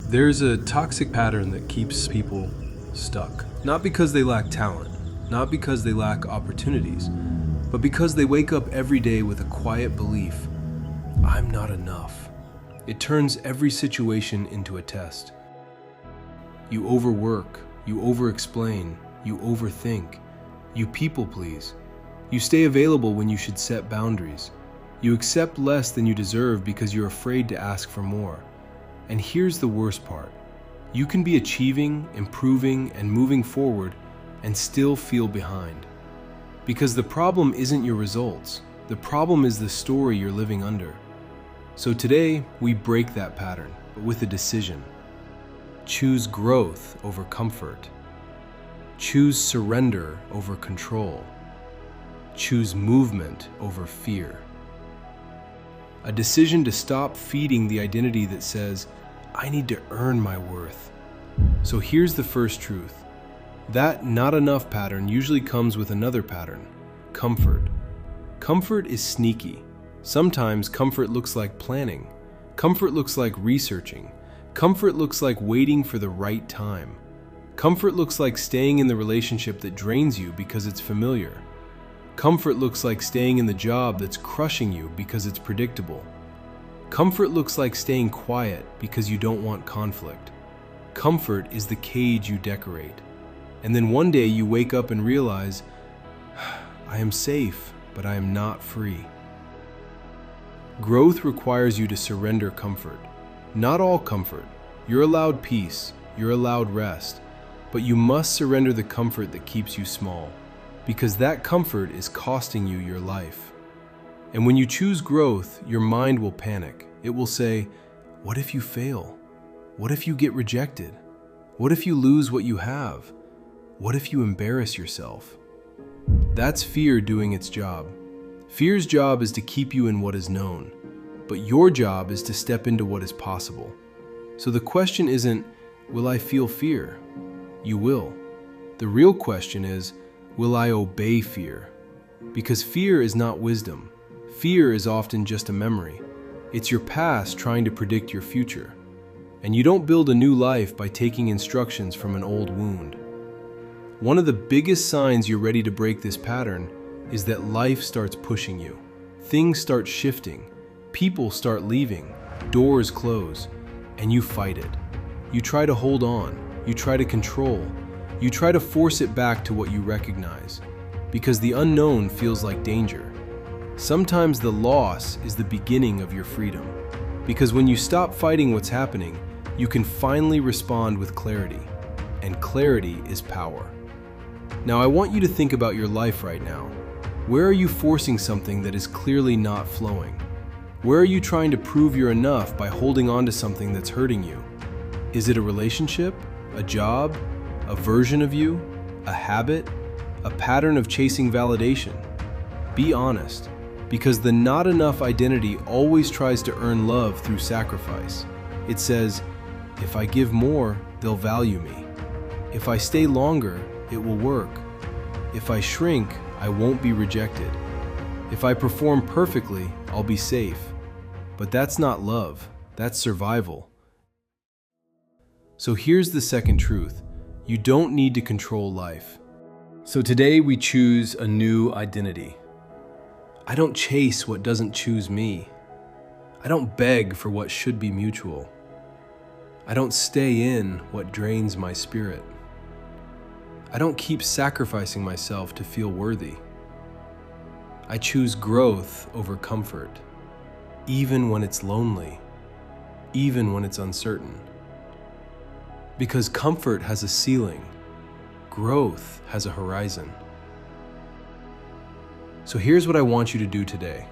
There's a toxic pattern that keeps people stuck. Not because they lack talent, not because they lack opportunities, but because they wake up every day with a quiet belief, I'm not enough. It turns every situation into a test. You overwork, you overexplain, you overthink, you people please. You stay available when you should set boundaries. You accept less than you deserve because you're afraid to ask for more. And here's the worst part. You can be achieving, improving, and moving forward and still feel behind. Because the problem isn't your results. The problem is the story you're living under. So today, we break that pattern, but with a decision. Choose growth over comfort. Choose surrender over control. Choose movement over fear. A decision to stop feeding the identity that says, I need to earn my worth. So here's the first truth. That not enough pattern usually comes with another pattern, comfort. Comfort is sneaky. Sometimes comfort looks like planning. Comfort looks like researching. Comfort looks like waiting for the right time. Comfort looks like staying in the relationship that drains you because it's familiar. Comfort looks like staying in the job that's crushing you because it's predictable. Comfort looks like staying quiet because you don't want conflict. Comfort is the cage you decorate. And then one day you wake up and realize, I am safe, but I am not free. Growth requires you to surrender comfort. Not all comfort. You're allowed peace, you're allowed rest, but you must surrender the comfort that keeps you small, because that comfort is costing you your life. And when you choose growth, your mind will panic. It will say, what if you fail? What if you get rejected? What if you lose what you have? What if you embarrass yourself? That's fear doing its job. Fear's job is to keep you in what is known, but your job is to step into what is possible. So the question isn't, will I feel fear? You will. The real question is, will I obey fear? Because fear is not wisdom. Fear is often just a memory. It's your past trying to predict your future. And you don't build a new life by taking instructions from an old wound. One of the biggest signs you're ready to break this pattern is that life starts pushing you. Things start shifting. People start leaving. Doors close. And you fight it. You try to hold on. You try to control. You try to force it back to what you recognize. Because the unknown feels like danger. Sometimes the loss is the beginning of your freedom. Because when you stop fighting what's happening, you can finally respond with clarity. And clarity is power. Now I want you to think about your life right now. Where are you forcing something that is clearly not flowing? Where are you trying to prove you're enough by holding on to something that's hurting you? Is it a relationship, a job, a version of you, a habit, a pattern of chasing validation? Be honest, because the not enough identity always tries to earn love through sacrifice. It says, if I give more, they'll value me. If I stay longer, it will work. If I shrink, I won't be rejected. If I perform perfectly, I'll be safe. But that's not love, that's survival. So here's the second truth. You don't need to control life. So today we choose a new identity. I don't chase what doesn't choose me. I don't beg for what should be mutual. I don't stay in what drains my spirit. I don't keep sacrificing myself to feel worthy. I choose growth over comfort, even when it's lonely, even when it's uncertain. Because comfort has a ceiling, growth has a horizon. So here's what I want you to do today.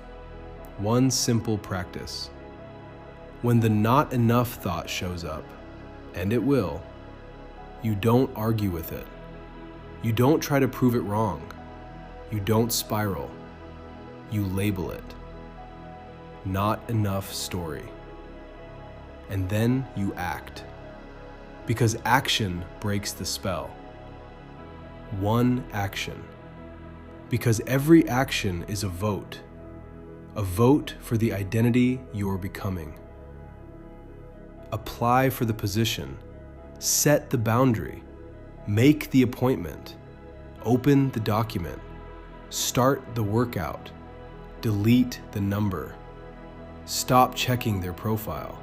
One simple practice. When the not enough thought shows up, and it will, you don't argue with it. You don't try to prove it wrong. You don't spiral. You label it. Not enough story. And then you act. Because action breaks the spell. One action. Because every action is a vote for the identity you're becoming. Apply for the position. Set the boundary. Make the appointment. Open the document. Start the workout. Delete the number. Stop checking their profile.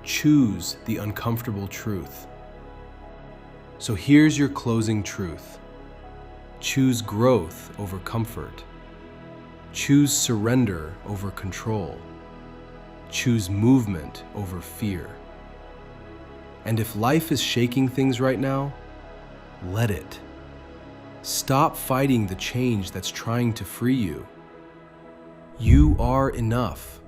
Choose the uncomfortable truth. So here's your closing truth. Choose growth over comfort. Choose surrender over control. Choose movement over fear. And if life is shaking things right now, let it. Stop fighting the change that's trying to free you. You are enough.